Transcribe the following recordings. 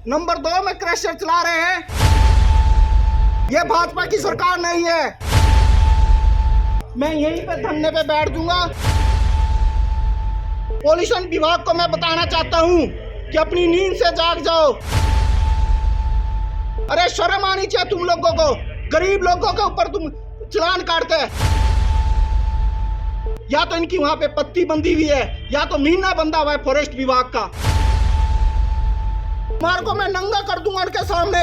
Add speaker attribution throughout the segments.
Speaker 1: Number 2 में crusher चला रहे हैं। ये भाजपा की सरकार नहीं है। मैं यहीं पे धरने पे बैठ दूंगा। पॉल्यूशन विभाग को मैं बताना चाहता हूं कि अपनी नींद से जाग जाओ। अरे शर्म आनी चाहिए तुम लोगों को। गरीब लोगों के ऊपर तुम चालान काटते हैं। या तो इनकी वहां पे पत्ती बंधी हुई है या तो महीना बंधा हुआ है फॉरेस्ट विभाग का। मार को मैं नंगा कर दूंगा उनके सामने।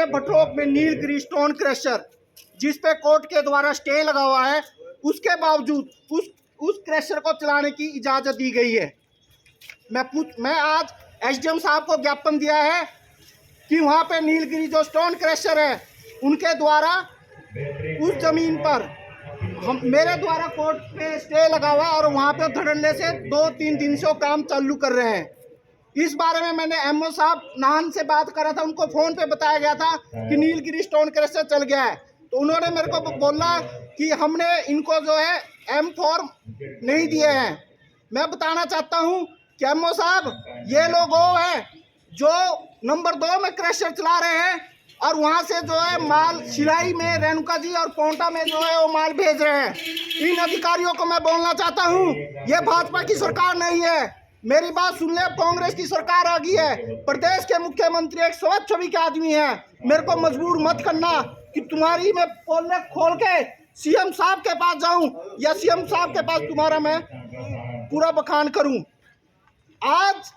Speaker 1: भट्रोक में नीलगिरी स्टोन क्रशर जिस पे कोर्ट के द्वारा स्टे लगा हुआ है, उसके बावजूद उस क्रशर को चलाने की इजाजत दी गई है। मैं आज एसडीएम साहब को ज्ञापन दिया है कि वहाँ पे नीलगिरी जो स्टोन क्रशर है उनके द्वारा उस जमीन पर मेरे द्वारा कोर्ट पे स्टे लगा हुआ और वहाँ पे धड़ल्ले से 2-3 दिन से काम चालू कर रहे हैं। इस बारे में मैंने एमओ साहब नाहन से बात करा था, उनको फ़ोन पे बताया गया था कि नीलगिरी स्टोन क्रशर चल गया है। तो उन्होंने मेरे को बोला कि हमने इनको जो है M4 नहीं दिए हैं। मैं बताना चाहता हूँ कि एमओ साहब ये लोग वो हैं जो नंबर 2 में क्रशर चला रहे हैं और वहाँ से जो है माल सिलाई में रेणुका जी और पोंटा में जो है वो माल भेज रहे हैं। इन अधिकारियों को मैं बोलना चाहता हूँ, ये भाजपा की सरकार नहीं है। मेरी बात सुन ले, कांग्रेस की सरकार आ गई है। प्रदेश के मुख्यमंत्री एक स्वच्छ छवि के आदमी है। मेरे को मजबूर मत करना कि तुम्हारी मैं पोले खोल के सीएम साहब के पास जाऊं या सीएम साहब के पास तुम्हारा मैं पूरा बखान करूं। आज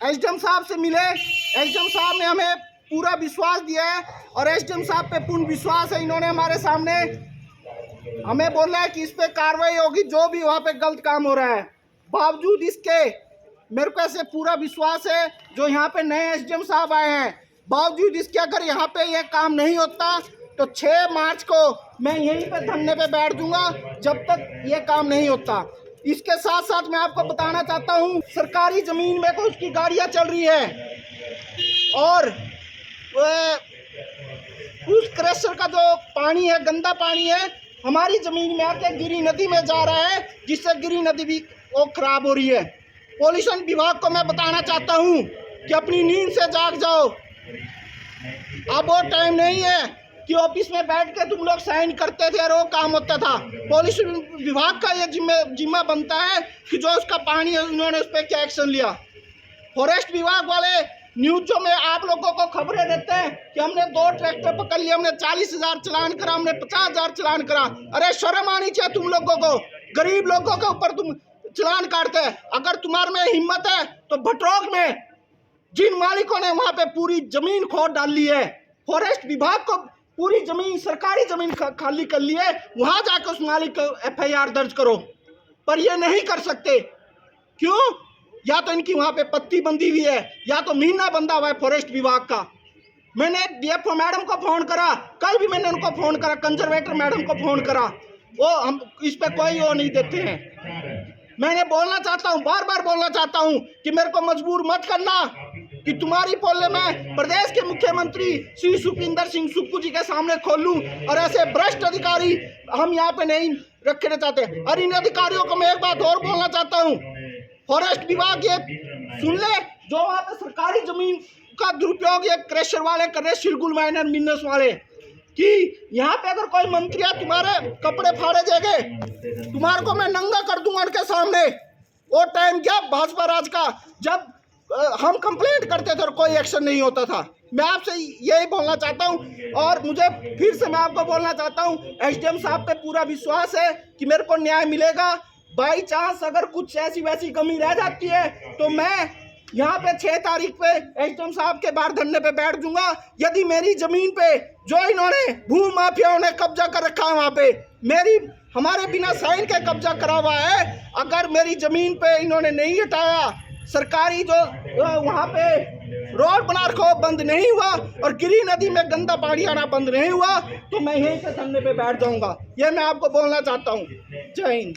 Speaker 1: एसडीएम साहब से मिले, एसडीएम साहब ने हमें पूरा विश्वास दिया है और एसडीएम साहब पे पूर्ण विश्वास है। इन्होंने हमारे सामने हमें बोला है कि इस पे कार्रवाई होगी जो भी वहाँ पे गलत काम हो रहा है। बावजूद इसके मेरे को ऐसे पूरा विश्वास है जो यहाँ पे नए एसडीएम साहब आए हैं, बावजूद इसके अगर यहाँ पे यह काम नहीं होता तो 6 मार्च को मैं यहीं पे धरने पे बैठ दूंगा जब तक ये काम नहीं होता। इसके साथ साथ मैं आपको बताना चाहता हूँ, सरकारी जमीन में तो उसकी गाड़ियाँ चल रही है और उस क्रशर का जो पानी है, गंदा पानी है, हमारी जमीन में आके गिरी नदी में जा रहा है, जिससे गिरी नदी भी वो खराब हो रही है। पॉल्यूशन विभाग को मैं बताना चाहता हूँ कि अपनी नींद से जाग जाओ। अब वो टाइम नहीं है कि ऑफिस में बैठ के तुम लोग साइन करते थे और वो काम होता था। पॉल्यूशन विभाग का ये जिम्मा बनता है कि जो उसका पानी है उन्होंने उस पर क्या एक्शन लिया। फॉरेस्ट विभाग वाले न्यूज़ों में आप लोगों को खबरें देते हैं कि हमने 2 ट्रैक्टर पकड़ लिए, हमने 40,000 चालान करा, हमने 50,000 चालान करा। अरे शर्म आनी चाहिए तुम लोगों को। गरीब लोगों के ऊपर तुम चालान काटते हैं। अगर तुम्हारे में हिम्मत है तो भट्रोक में जिन मालिकों ने वहां पे पूरी जमीन खोद डाली है, फॉरेस्ट विभाग को पूरी जमीन, सरकारी जमीन खाली कर ली है, वहां जाकर उस मालिक को FIR दर्ज करो। पर ये नहीं कर सकते। क्यों? या तो इनकी वहां पे पत्ती बंधी हुई है या तो महीना बंधा हुआ है फॉरेस्ट विभाग का। मैंने DFO मैडम को फोन करा, कल भी मैंने उनको फोन करा, कंजर्वेटर मैडम को फोन करा, वो हम इस पे कोई वो नहीं देते हैं। मैंने बोलना चाहता हूँ, बार बार बोलना चाहता हूँ कि मेरे को मजबूर मत करना कि तुम्हारी पोले में प्रदेश के मुख्यमंत्री श्री सुखविंदर सिंह सुक्खू जी के सामने खोलूं और ऐसे भ्रष्ट अधिकारी हम यहाँ पे नहीं रखना चाहते। और इन अधिकारियों को मैं एक बात और बोलना चाहता हूँ, फॉरेस्ट विभाग ये सुन ले, जो वहाँ पे सरकारी जमीन का दुरुपयोग ये क्रशर वाले कर रहे, शिरगुल माइनर मिनरल्स वाले, कि यहाँ पे अगर कोई मंत्री है तुम्हारे कपड़े फाड़े जाएंगे, तुम्हारे को मैं नंगा कर दूंगा उनके सामने। वो टाइम क्या भाजपा राज का, जब हम कंप्लेंट करते थे और कोई एक्शन नहीं होता था। मैं आपसे यही बोलना चाहता हूँ और मुझे फिर से मैं आपको बोलना चाहता हूँ, एसडीएम साहब पे पूरा विश्वास है कि मेरे को न्याय मिलेगा। बाई चांस अगर कुछ ऐसी वैसी कमी रह जाती है तो मैं यहाँ पे 6 तारीख पे एसडीएम साहब के बाहर धरने पे बैठ दूंगा। यदि मेरी जमीन पे जो इन्होंने भू माफियाओं ने कब्जा कर रखा है, वहाँ पे हमारे बिना साइन के कब्जा करा हुआ है, अगर मेरी जमीन पे इन्होंने नहीं हटाया, सरकारी जो वहाँ पे रोड बना रखा बंद नहीं हुआ और गिरी नदी में गंदा पानी आना बंद नहीं हुआ, तो मैं यहीं से धरने पे बैठ जाऊंगा। ये मैं आपको बोलना चाहता हूँ। जय हिंद।